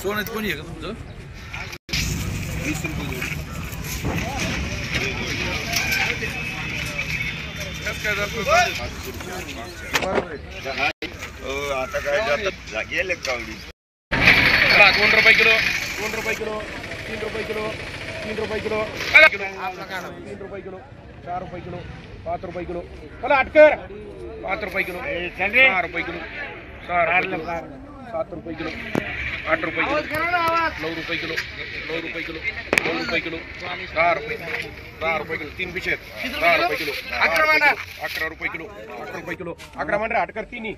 सोन्यात कोणी आहे का तुमचं? 20 रुपये आता काय गेले कावडी 2 रुपये किलो 2 रुपये किलो 3 रुपये किलो 3 रुपये किलो 3 रुपये किलो 4 रुपये किलो 5 रुपये किलो चला अटकर 5 रुपये किलो 6 रुपये किलो 7 रुपये किलो 8 रुपये किलो 9 रुपये किलो 9 रुपये किलो 9 रुपये किलो 10 रुपये किलो 3 पिशे 10 रुपये किलो 11 रुपये किलो 8 रुपये किलो 11 मान अटकर 3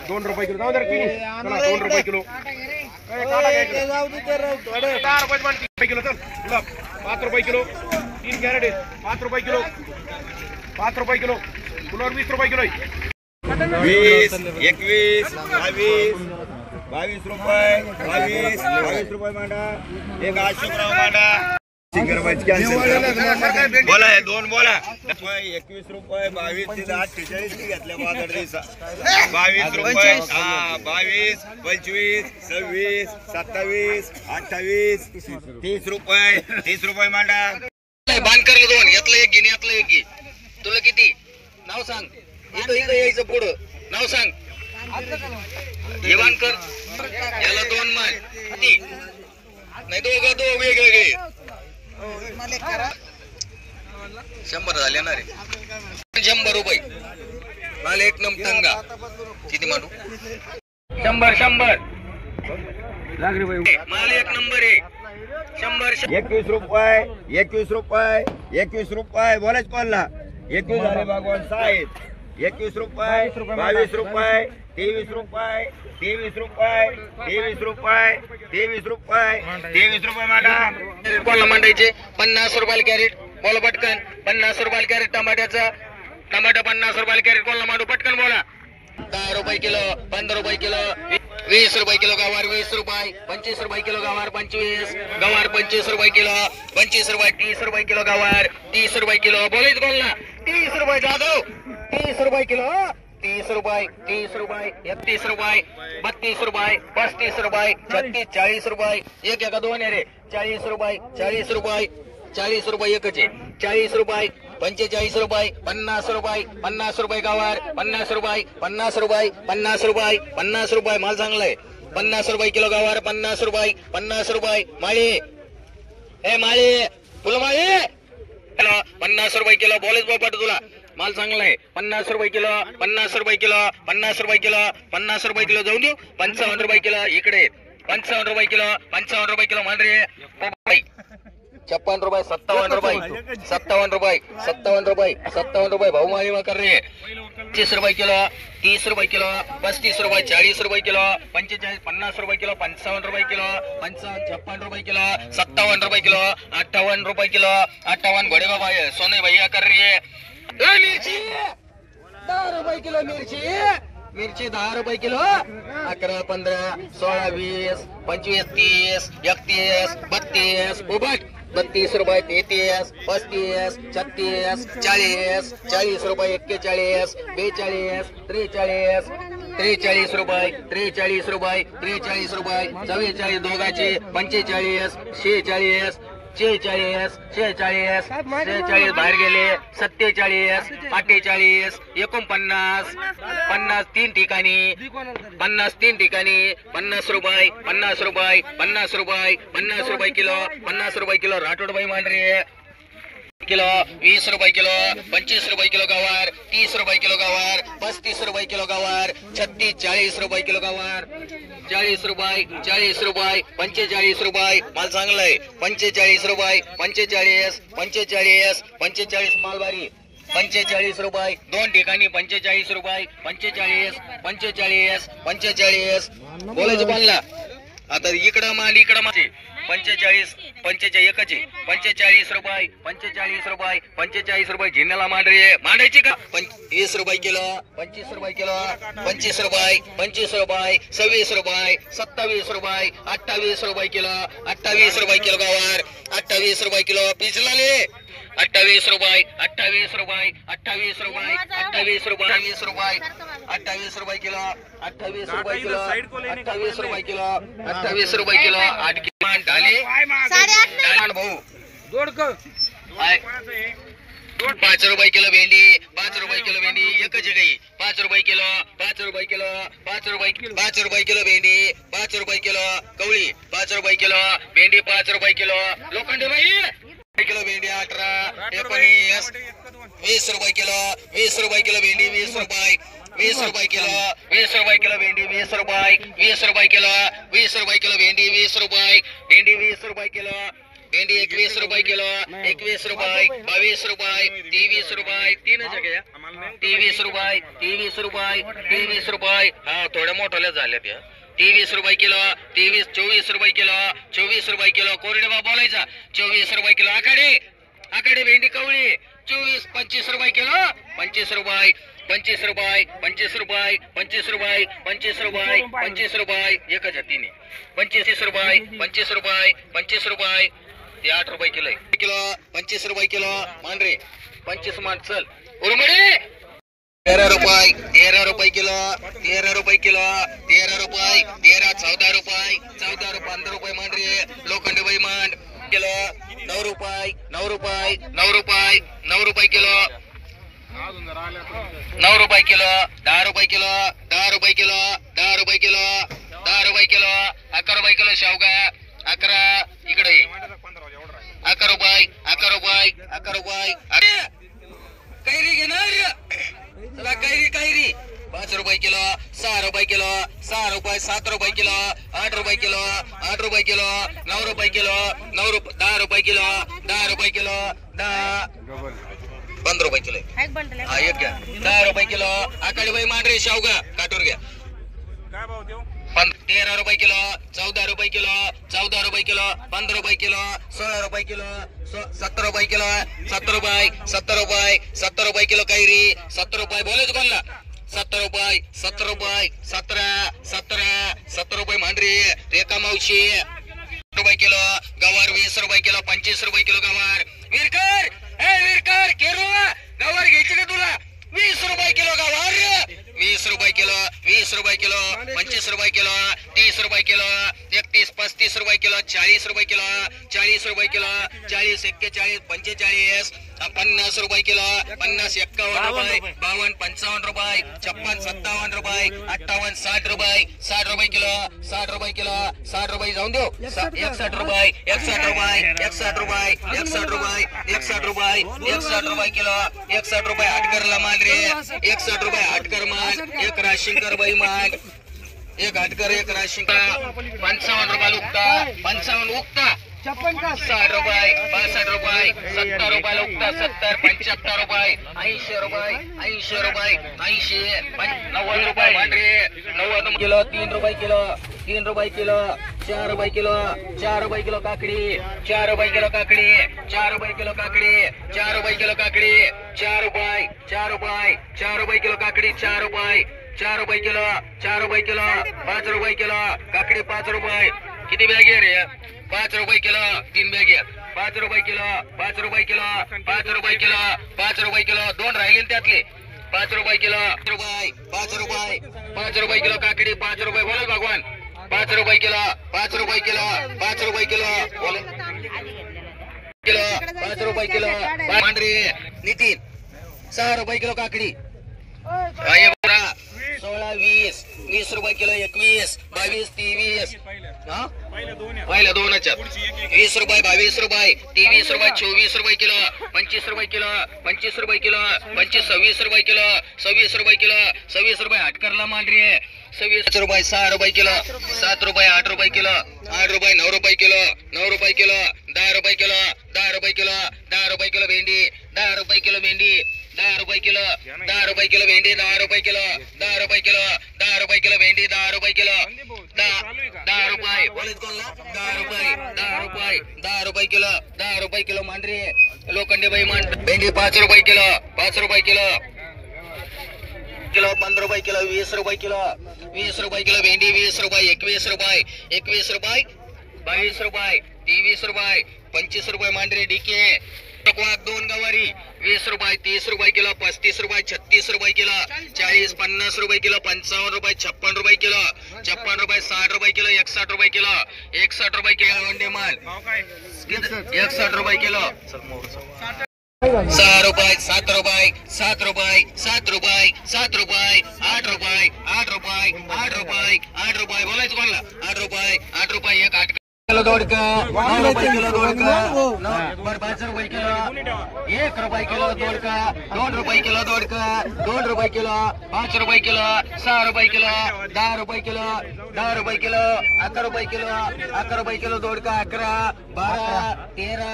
2 रुपये किलो जाऊ दर 2 रुपये किलो 4 रुपये किलो चल 5 रुपये किलो 3 कॅरेट 5 रुपये किलो 5 रुपये किलो फुलावर 20 रुपये किलो 20 21 22 रुपये 22 रुपये मांडा एक 800 मांडा बोला 2 बोला 21 रुपये 22 ते 48 घेतल्या बाजार दिवसा 22 रुपये 22 25 26 27 28 30 रुपये मांडा बांध कर 2 यातलं एक घे यातलं एक घे तुला किती नाव सांग इथं यायचं पुढं नाव सांग हे बांध कर याला 2 मान किती नाही दोघं वेगवेगळे 100 झाले ना रे 100 रुपये मला 1 नंबर तंगा किती मांडू 100 मला 1 नंबर आहे 100 21 रुपये बोलाच कोणला 21 झाले भगवान साहेब 21 रुपये 22 रुपये 23 रुपये 23 रुपये 23 रुपये मांडा कोणाला मांडायचे 50 रुपयाला कॅरेट बोला पटकन 50 रुपयाला कॅरेट टमाट्याचा टमाटा 50 रुपयाला कॅरेट कोणाला मांडू पटकन बोला 10 रुपये किलो 15 रुपये किलो 20 रुपये किलो गवार 20 रुपये 25 रुपये किलो गवार 25 गवार 25 रुपये किलो 25 रुपये 30 रुपये किलो गवार 30 रुपये किलो बोलायच बोलना 30 रुपये जाधव 30 रुपये किलो 30 रुपये 31 रुपये 32 रुपये 35 रुपये 36 40 रुपये एक एका 2 रे 40 रुपये 40 रुपये 40 रुपये एकच आहे 40 रुपये 45 रुपये 50 रुपये गवार 50 रुपये 50 रुपये 50 रुपये 50 रुपये माल चांगलाय 50 रुपये किलो गवार 50 रुपये माळी ए माळी तुला माळी हॅलो 50 रुपये किलो बोलच बापट तुला माल चांगला आहे 50 रुपये किलो 50 रुपये किलो 50 रुपये किलो 50 रुपये किलो जाऊन देऊ 55 रुपये किलो इकडे 55 रुपये किलो माल रे 56 रुपये 57 रुपये भाऊ मारी मग कर रे 25 रुपये किलो 30 रुपये किलो 35 रुपये 40 रुपये किलो 45 50 रुपये किलो 55 रुपये किलो 56 रुपये किलो 57 रुपये किलो 58 रुपये किलो 58 घोडे बाबा सोने भैया कर रही है मिर्ची 10 रुपये किलो मिरची 10 रुपये किलो 11 15 16 20 25 30 31 32 उबट 32 रुपये 33 35 36 40 40 रुपये 41 42 43 रुपये 43 रुपये 44 दोघाचे 45 46 46 बाहेर गेले 47 48 49 50 3 ठिकाणी 50 रुपये 50 रुपये किलो राठोडबाई मांडरे किलो 20 रुपये किलो 25 रुपये किलो गवार 30 रुपये किलो गवार 35 रुपये किलो गवार 36 40 रुपये किलो गवार 40 रुपये 45 रुपये माल चांगला आहे 45 रुपये 45 मालबारी 45 रुपये 2 ठिकाणी 45 रुपये 45 बोलायचं बोलला आता इकडं माल 45 एकच 45 रुपये झिन्याला मांडरे मांडायची का 20 रुपये किलो 25 रुपये किलो 25 रुपये 26 रुपये 27 रुपये 28 रुपये किलो 28 रुपये किलो गवार 28 रुपये किलो पिचलाले 28 रुपये 28 रुपये 28 रुपये 28 रुपये 28 रुपये किलो 28 रुपये किलो 28 रुपये किलो 28 रुपये किलो 8 किलो डाले डाले भाऊ 5 रुपये किलो भेंडी 5 रुपये किलो भेंडी एकच आहे काही 5 रुपये किलो 5 रुपये किलो 5 रुपये किलो भेंडी 5 रुपये किलो कवळी 5 रुपये किलो भेंडी 5 रुपये किलो लोखंडे बाई किलो भेंडी 18 19 20 रुपये किलो 20 रुपये किलो भेंडी 20 रुपये 20 रुपये किलो 20 रुपये किलो भेंडी 20 रुपये 20 रुपये किलो 20 रुपये किलो भेंडी 20 रुपये भेंडी 20 रुपये किलो भेंडी 21 रुपये किलो 21 रुपये 22 रुपये 23 रुपये 3 जगह 23 रुपये 23 रुपये 23 रुपये हा थोड्या मोठ्या झाल्या त्या 23 रुपये किलो 24 रुपये किलो 24 रुपये किलो कोरडे बा बोलायचा 24 रुपये किलो आकडे भेंडी कवळी 25 रुपये किलो 25 रुपये 25 रुपये 25 रुपये 25 रुपये 25 रुपये 25 रुपये एकच हातीने 25 रुपये 25 रुपये 25 रुपये ते 8 रुपये किलो किलो 25 रुपये किलो मांडरे 25 मान चल उरमडे 13 रुपये किलो 13 रुपये किलो 13 रुपये 13 14 रुपये 15 रुपये मांडरे लोखंडे बाई मांड किलो 9 रुपये 9 रुपये 9 रुपये 9 रुपये किलो 9 रुपये किलो 10 रुपये किलो 10 रुपये किलो 10 रुपये किलो 10 रुपये किलो 11 रुपये किलो शेवगा 11 इकडे 11 रुपये 11 रुपये 11 रुपये कैरी घेणार चला कैरी 5 रुपये किलो 6 रुपये किलो 6 रुपये 7 रुपये किलो 8 रुपये किलो 8 रुपये किलो 9 रुपये किलो 10 रुपये किलो 10 रुपये किलो 15 रुपये किलो हा एक घ्या 10 रुपये किलो आकाडी बाई मांडरे शेवगा काटूर घ्या 13 रुपये किलो 14 रुपये किलो 14 रुपये किलो 15 रुपये किलो 16 रुपये किलो 17 रुपये किलो 70 रुपये 70 रुपये 70 रुपये किलो कैरी 70 रुपये बोलेच बोलला 70 रुपये 70 रुपये 17 रुपये मांडरी रेखा मावशी रुपये किलो गवार 20 रुपये किलो 25 रुपये किलो गवार विरकर केरुवा गवार घ्यायची का तुला 20 रुपये किलो गवार 20 रुपये किलो 20 रुपये किलो 25 रुपये किलो 30 रुपये किलो 31 35 रुपये किलो 40 रुपये किलो 40 रुपये किलो 40 41 45 50 रुपये किलो 50 51 रुपये 52 55 रुपये 56 57 रुपये 58 60 रुपये 60 रुपये किलो 60 रुपये किलो 60 रुपये जाऊन देऊ 61 रुपये 61 रुपये 61 रुपये 61 रुपये 61 रुपये 61 रुपये किलो 61 रुपये हटकरला मान रे 61 रुपये हटकर मान एक राशिंकर बाई मान एक हटकर एक राशिंकर 55 रुपये उगता 55 उगता 60 रुपये 62 रुपये 70 रुपये उगता 70 75 रुपये 80 रुपये 80 रुपये 80 90 रुपये मांडरे 90 किलो 3 रुपये किलो 3 रुपये किलो 4 रुपये किलो 4 रुपये किलो काकडी 4 रुपये किलो काकडी 4 रुपये किलो काकडी 4 रुपये किलो काकडी 4 रुपये 4 रुपये 4 रुपये किलो काकडी 4 रुपये 4 रुपये किलो 4 रुपये किलो 5 रुपये किलो काकडी 5 रुपये किती बॅग आहे रे 5 रुपये किलो 3 बॅग आहेत 5 रुपये किलो 5 रुपये किलो 5 रुपये किलो 5 रुपये किलो 2 राहिले त्यातले 5 रुपये किलो 5 रुपये किलो काकडी 5 रुपये बोल भगवान 5 रुपये किलो 5 रुपये किलो 5 रुपये किलो बोल किलो 5 रुपये किलो मांडरी नितीन 6 रुपये किलो काकडी 16 20 रुपये किलो 21 22 23 हा पहिल्या दोनच्या 20 रुपये 22 रुपये 23 रुपये 24 रुपये किलो 25 रुपये किलो 25 रुपये किलो 26 रुपये किलो 26 रुपये किलो 26 रुपये हटकरला मांडरी 26 रुपये 6 रुपये किलो 7 रुपये 8 रुपये किलो 8 रुपये 9 रुपये किलो 9 रुपये किलो 10 रुपये किलो 10 रुपये किलो 10 रुपये किलो भेंडी 10 रुपये किलो भेंडी 10 रुपये किलो 10 रुपये किलो भेंडी 10 रुपये किलो 10 रुपये किलो 10 रुपये किलो भेंडी 10 रुपये किलो 10 रुपये बोलत कोणला 10 रुपये 10 रुपये किलो 10 रुपये किलो मांडरी लोखंडे बाई मांड भेंडी 5 रुपये किलो 5 रुपये किलो 15 रुपये किलो 20 रुपये किलो 20 रुपये किलो भेंडी 20 रुपये 21 रुपये 22 रुपये 23 रुपये 25 रुपये मांडरी डीके वाघ 2 गवारी 20 रुपये 30 रुपये किलो 35 रुपये 36 रुपये किलो 40 50 रुपये किलो 55 रुपये 56 रुपये किलो 56 रुपये 60 रुपये किलो 61 रुपये किलो 61 रुपये किलो वंडे माल 61 रुपये किलो 6 रुपये 7 रुपये 7 रुपये 7 रुपये 7 रुपये 8 रुपये 8 रुपये 8 रुपये 8 रुपये बोलायचं कोणाला 8 रुपये 1 8 किलो दोडका 9 रुपये किलो दोडका 5 रुपये किलो 1 रुपये किलो दोडका 2 रुपये किलो दोडका 2 रुपये किलो 5 रुपये किलो 6 रुपये किलो 10 रुपये किलो 10 रुपये किलो 11 रुपये किलो 11 रुपये किलो दोडका 11 12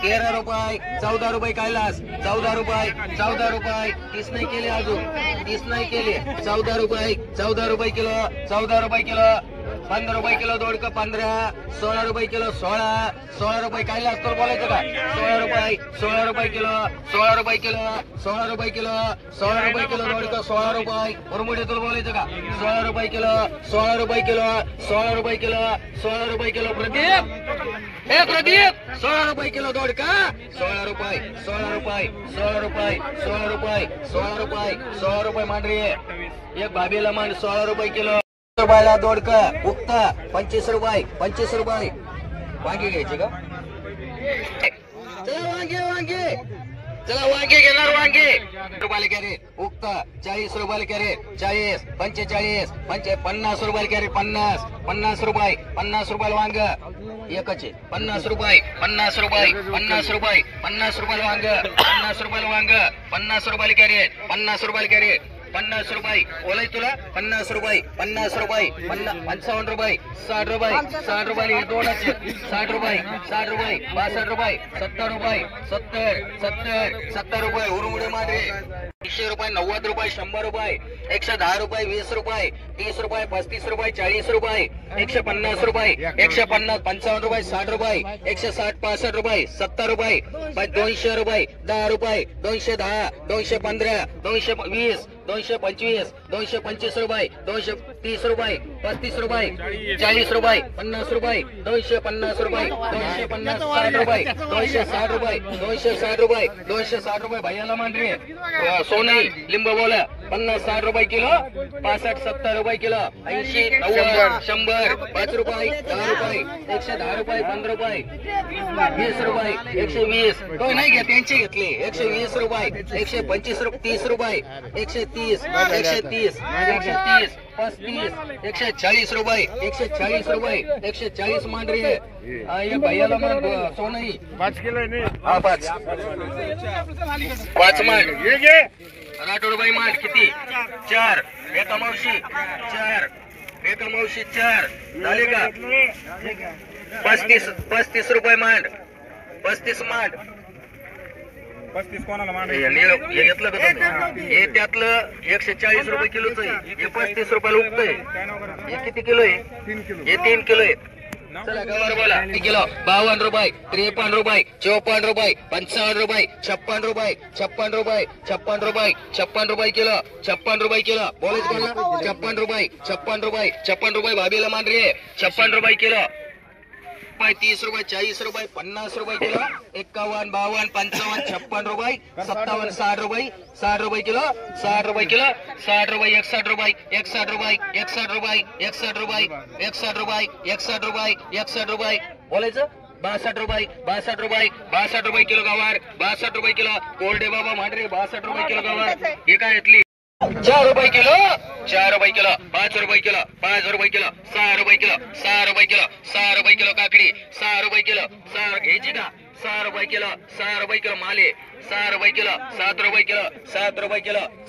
13 रुपये 14 रुपये कैलास 14 रुपये 30 नाही केले अजून 30 नाही केले 14 रुपये किलो 14 रुपये किलो 15 रुपये किलो दोडका 15 16 रुपये किलो 16 रुपये कैलास तर बोलायचं का 16 रुपये किलो 16 रुपये किलो 16 रुपये किलो 16 रुपये किलो दोडका 16 रुपये उरमुडे तुला बोलायचं का 16 रुपये किलो 16 रुपये किलो 16 रुपये किलो 16 रुपये किलो प्रदीप 16 रुपये किलो दोडका 16 रुपये 16 रुपये 16 रुपये 16 रुपये 16 रुपये 16 रुपये मांडरी एक भाभीला मांड 16 रुपये किलो रुपयाला दोडका उक्ता 25 रुपये वांगे घ्यायचे का चला वांगे घेणार वांगे रुपयाला कॅरेट उक्ता 40 रुपयाला कॅरेट 40 45 50 रुपयाला कॅरेट 50 रुपयाला वांग एकच आहे 50 रुपयाला वांग 50 रुपयाला कॅरेट 50 रुपये ओलाय तुला 50 रुपये 55 रुपये 60 रुपये हे दोनच 60 रुपये 62 रुपये 70 रुपये उरमुडे मारे 100 रुपये 90 रुपये 100 रुपये 110 रुपये 20 रुपये 30 रुपये 35 रुपये 40 रुपये 150 रुपये 150 55 रुपये 60 रुपये 160 65 रुपये 70 रुपये 200 रुपये 10 रुपये 210 215 220 225 225 रुपये 230 रुपये 35 रुपये 40 रुपये 50 रुपये 250 रुपये 250 60 रुपये 260 रुपये 260 रुपये भैयाला मांडरे सोनई लिंबू बोला 50-60 रुपये किलो 65-70 रुपये किलो 80-90-100 5 रुपये 10 रुपये 110 रुपये 15 रुपये 20 रुपये 120 तो नाही घेत त्यांचे घेतले 120 रुपये 125 30 रुपये 130 130 35 140 रुपये 140 मांडरी या भैयाला मांड सोनई 5 किलो नाही हा 5 मांड राठोड बाई मांड किती 4 एका मावशी 4 झाले का 35 रुपये मांड 35 मांड 35 कोणाला मांड हे घेतलं का तुम्ही हे त्यातलं 140 रुपये किलोच आहे हे 35 रुपयाला उगतंय हे किती किलो आहे 3 किलो हे 3 किलो आहे चला गवर बोला किलो 52 रुपये 53 रुपये 54 रुपये 55 रुपये 56 रुपये 56 रुपये 56 रुपये 56 रुपये किलो 56 रुपये किलो बोलायचं बोला 56 रुपये भाभीला मांडरी 56 रुपये किलो 30 रुपये 40 रुपये 50 रुपये किलो 51 52 55 56 रुपये 57 60 रुपये किलो 60 रुपये किलो 60 रुपये 61 रुपये 61 रुपये 61 रुपये 61 रुपये 61 रुपये 61 रुपये बोलायचं 62 रुपये किलो गवार 62 रुपये किलो कोरडे बाबा मांडरे 62 रुपये किलो गवार हे काय घेतली 4 रुपये किलो 5 रुपये किलो 5 रुपये किलो 6 रुपये किलो 6 रुपये किलो काकडी 6 रुपये किलो 6 घ्यायची का 6 रुपये किलो माले 6 रुपये किलो 7 रुपये किलो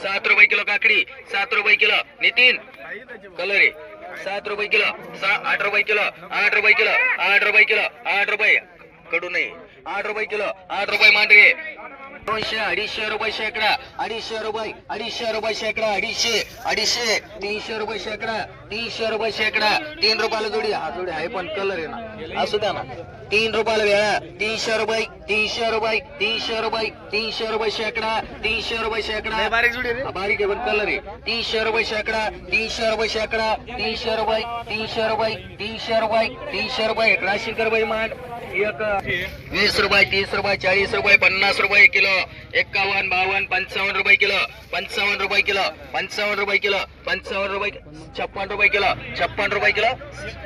7 रुपये किलो काकडी 7 रुपये किलो नितीन कलरे 7 रुपये किलो 8 रुपये किलो 8 रुपये कडू नाही 8 रुपये किलो 8 रुपये मांडरे 200-250 रुपये शेकडा 250 रुपये शेकडा 250 300 रुपये शेकडा 3 रुपयाला जोडी हा जोडी आहे पण कलर आहे ना असू द्या ना 3 रुपयाला वेळा 300 रुपये शेकडा 300 रुपये शेकडा बारीक आहे पण कलर आहे 300 रुपये शेकडा 300 रुपये 300 रुपये 300 रुपये 300 रुपये 300 रुपये 180 रुपये मांड 20 रुपये 30 रुपये 40 रुपये 50 रुपये किलो 51 52 55 रुपये किलो 55 रुपये किलो 55 रुपये किलो 55 रुपये 56 रुपये किलो 56 रुपये किलो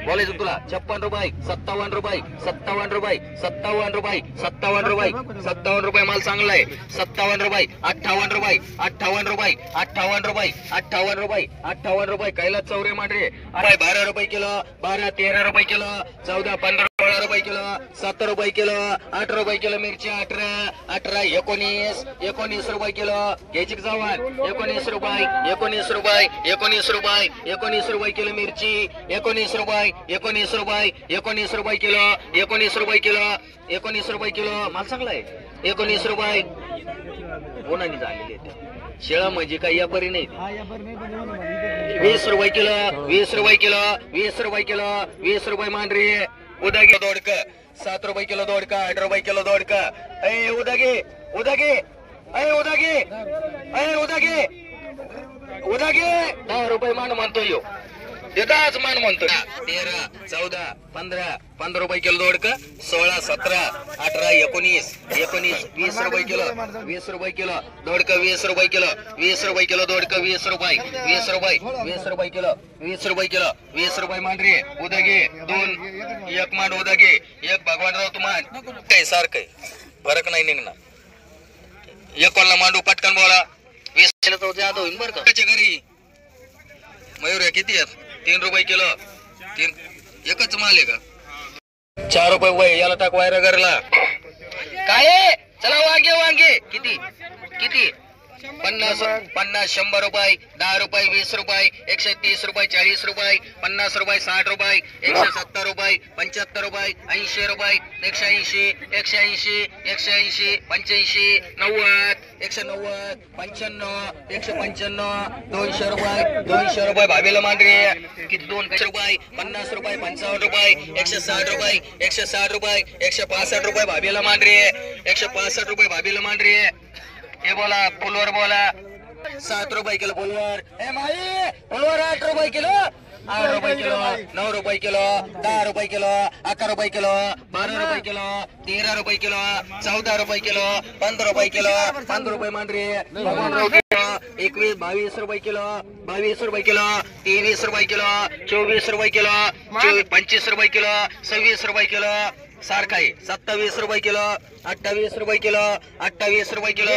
बोलायचं तुला 56 रुपये 57 रुपये 57 रुपये 57 रुपये 57 रुपये 57 रुपये माल चांगला आहे 57 रुपये 58 रुपये 58 रुपये 58 रुपये 58 रुपये 58 रुपये कैलास चौरे मांडरे 12 रुपये किलो 12 13 रुपये किलो 14 15 16 रुपये किलो 7 रुपये किलो 8 रुपये किलो मिरची 18 18 19 19 रुपये किलो घ्यायची जवान 19 रुपये 19 रुपये 19 रुपये 19 रुपये किलो मिरची 19 रुपये 19 रुपये 19 रुपये किलो 19 रुपये किलो 19 रुपये किलो माल चांगला आहे 19 रुपये उन्हाने झालेली आहे शेळा म्हणजे काही या परी नाही 20 रुपये किलो 20 रुपये किलो 20 रुपये किलो 20 रुपये मांडरी उदागी दोडक 7 रुपये किलो दोडक 8 रुपये किलो दोडक उदागी उदागी उदागी उदागी उदागी 10 रुपये मान म्हणतो यो देताच मान म्हणतो 13 14 15 15 रुपये किलो दोडक 16 17 18 19 19 20 रुपये किलो 20 रुपये किलो दोडक 20 रुपये किलो 20 रुपये किलो दोडक 20 रुपये 20 रुपये 20 रुपये किलो 20 रुपये किलो 20 रुपये मांडरी उदागी 2 एक मान उदागी एक भगवानराव तुमान काही सारखं फरक नाही निघणार एक कोणला मांडू पटकन बोला 20 किलो जादा होईल बरं का घरी मयूर किती आहेत 3 रुपये किलो 3 एकच माल आहे का 4 रुपये वय याला टाक वायरा घरला काय चला वांगे वांगे किती किती 50 50 100 रुपये 10 रुपये 20 रुपये 130 रुपये 40 रुपये 50 रुपये 60 रुपये 170 रुपये 75 रुपये 80 रुपये 180 180 180 85 90 190 95 195 200 रुपये भाभीला मांडरे किती 200 रुपये 50 रुपये 55 रुपये 160 रुपये 160 रुपये 165 रुपये भाभीला मांडरे 165 रुपये भाभीला मांडरे हे बोला फुलवर बोला 7 रुपये किलो फुलवर ए माई फुलवर 8 रुपये किलो 8 रुपये किलो 9 रुपये किलो 10 रुपये किलो 11 रुपये किलो 12 रुपये किलो 13 रुपये किलो 14 रुपये किलो 15 रुपये किलो 15 रुपये मांडरे 21 22 रुपये किलो 22 रुपये किलो 23 रुपये किलो 24 रुपये किलो 25 रुपये किलो 26 रुपये किलो सारखा आहे 27 रुपये किलो 28 रुपये किलो 28 रुपये किलो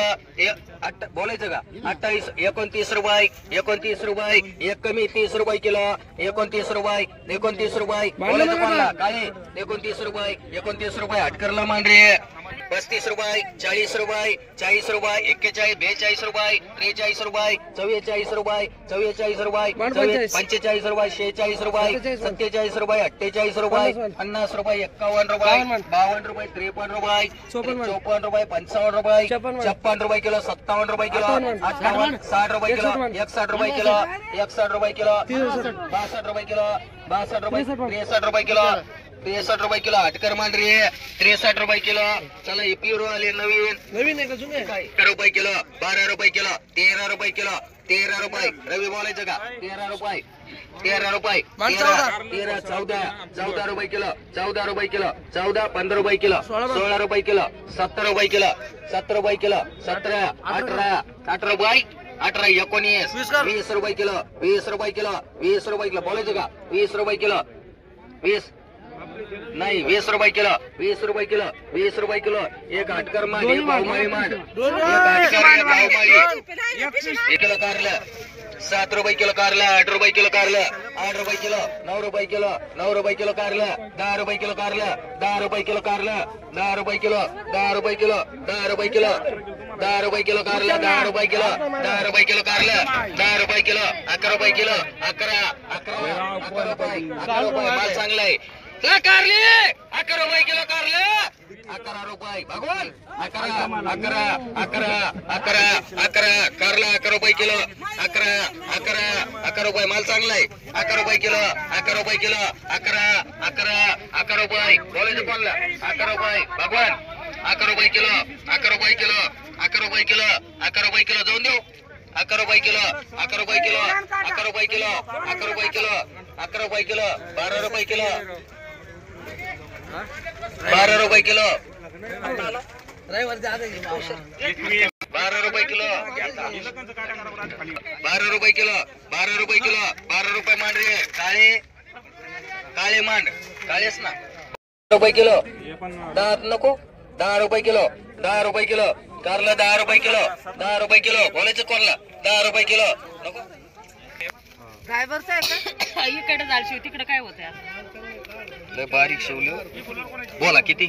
बोलायचं का 28 29 रुपये 29 रुपये एक कमी 30 रुपये किलो 29 रुपये 29 रुपये बोलायचं कोणला काय 29 रुपये 29 रुपये हटकरला मांडरे 35 रुपये 40 रुपये 40 रुपये 41 42 रुपये 43 रुपये 44 रुपये 44 रुपये 45 रुपये 46 रुपये 47 रुपये 48 रुपये 50 रुपये 51 रुपये 52 रुपये 53 रुपये 54 रुपये 55 रुपये 56 रुपये किलो 57 रुपये किलो 58 60 रुपये किलो 61 रुपये किलो 61 रुपये किलो 62 रुपये किलो 62 रुपये 63 रुपये किलो 63 रुपये किलो हटकर मांडरी 63 रुपये किलो चला हे प्युरो आले नवीन आहे का जुने 11 रुपये किलो 12 रुपये किलो 13 रुपये किलो 13 रुपये रवी बोलायचं का 13 रुपये 13 रुपये 13 14 रुपये किलो 14 रुपये किलो 14 15 रुपये किलो 16 रुपये किलो 17 रुपये किलो 17 रुपये किलो 17 18 18 रुपये 18 19 20 रुपये किलो 20 रुपये किलो 20 रुपये किलो बोलायचं का 20 रुपये किलो 20 नाही 20 रुपये किलो 20 रुपये किलो 20 रुपये किलो एक हटकर मांड एक भावमाळी मांड एक हटकर भावमाळी 1 किलो कारलं 7 रुपये किलो कारलं 8 रुपये किलो कारलं 8 रुपये किलो 9 रुपये किलो 9 रुपये किलो कारलं 10 रुपये किलो कारलं 10 रुपये किलो कारलं 10 रुपये किलो 10 रुपये किलो 10 रुपये किलो 10 रुपये किलो कारलं 10 रुपये किलो 10 रुपये किलो कारलं 10 रुपये किलो 11 रुपये किलो 11 रुपये माल चांगला आहे कारले 11 रुपये किलो कारले 11 रुपये भगवान 11 कारला 11 रुपये किलो 11 रुपये माल चांगला आहे 11 रुपये किलो 11 रुपये किलो 11 रुपये बोलायचं कोणला 11 रुपये भगवान 11 रुपये किलो 11 रुपये किलो 11 रुपये किलो 11 रुपये किलो जाऊन देऊ 11 रुपये किलो 11 रुपये किलो 11 रुपये किलो 11 रुपये किलो 11 रुपये किलो 12 रुपये किलो 12 रुपये किलो 12 रुपये किलो 12 रुपये किलो 12 रुपये किलो 12 रुपये मांडरे काळे मांड काळेच ना रुपये किलो 10 नको 10 रुपये किलो 10 रुपये किलो कारला 10 रुपये किलो 10 रुपये किलो बोलायचं कोणला 10 रुपये किलो नको ड्रायव्हरचा आहे का इकडे जालशी तिकडे काय होत लय बारीक शिवलं बोला किती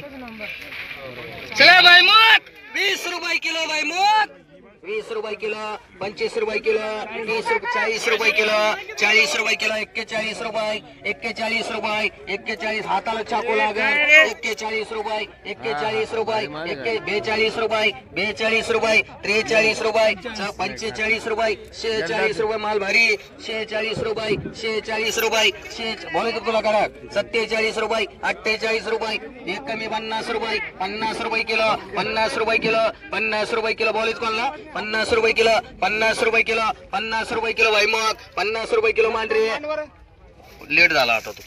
चला भाई मग 20 रुपये किलो भाई मग 20 रुपये किलो 25 रुपये किलो 30 रुपये 40 रुपये किलो 40 रुपये किलो 41 रुपये 41 रुपये 41 हाताला चाकू लागल 41 रुपये 41 रुपये 42 रुपये 42 रुपये 43 रुपये 45 रुपये 46 रुपये माल भारी 46 रुपये 46 रुपये बोलायचं तुला करा 47 रुपये 48 रुपये एक कमी 50 रुपये 50 रुपये किलो 50 रुपये किलो 50 रुपये किलो बोलायचं कोणला 50 रुपये किलो 50 रुपये किलो 50 रुपये किलो भाई मग 50 रुपये किलो मांडरे लेट झाला आता तू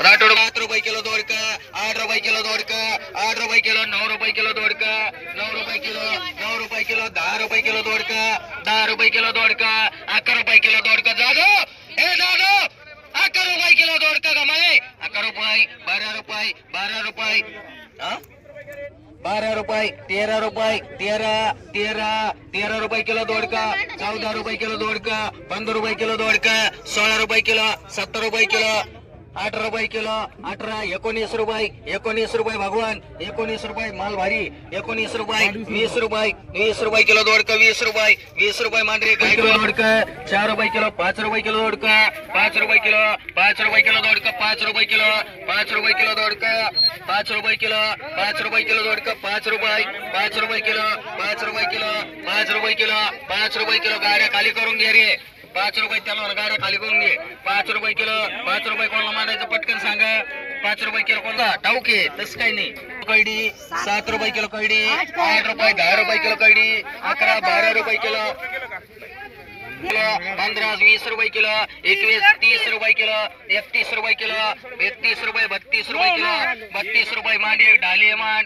राठोड 7 रुपये किलो दोडका 8 रुपये किलो दोडका 8 रुपये किलो 9 रुपये किलो दोडका 9 रुपये किलो 9 रुपये किलो 10 रुपये किलो दोडका 10 रुपये किलो दोडका 11 रुपये किलो दोडका जागो हे जागो 11 रुपये किलो दोडका कमाले 11 रुपये 12 रुपये 12 रुपये 12 रुपये 13 रुपये 13 रुपये किलो दोडका 14 रुपये किलो दोडका 15 रुपये किलो दोडका 16 रुपये किलो 17 रुपये किलो 18 रुपये किलो 18 19 रुपये भगवान 19 रुपये माल भारी 19 रुपये 20 रुपये किलो दोडका 20 रुपये मांडरे गाय दोडका 4 रुपये किलो 5 रुपये किलो दोडका 5 रुपये किलो 5 रुपये किलो दोडका 5 रुपये किलो 5 रुपये किलो दोडका 5 रुपये किलो 5 रुपये किलो दोडका 5 रुपये किलो 5 रुपये किलो 5 रुपये किलो 5 रुपये किलो गाड्या खाली करून घे रे 5 रुपये त्याला गाड्या खाली करून घे 5 रुपये किलो 5 रुपये कोणाला मारायचं पटकन सांगा 5 रुपये किलो कोणता टाऊके तसं काही नाही कैडी 7 रुपये किलो कैडी 8 रुपये 10 रुपये किलो कैडी 11 12 रुपये किलो 15 20 रुपये किलो 21 30 रुपये किलो 31 रुपये किलो 31 रुपये 32 रुपये किलो 32 रुपये मांडी ढाली मांड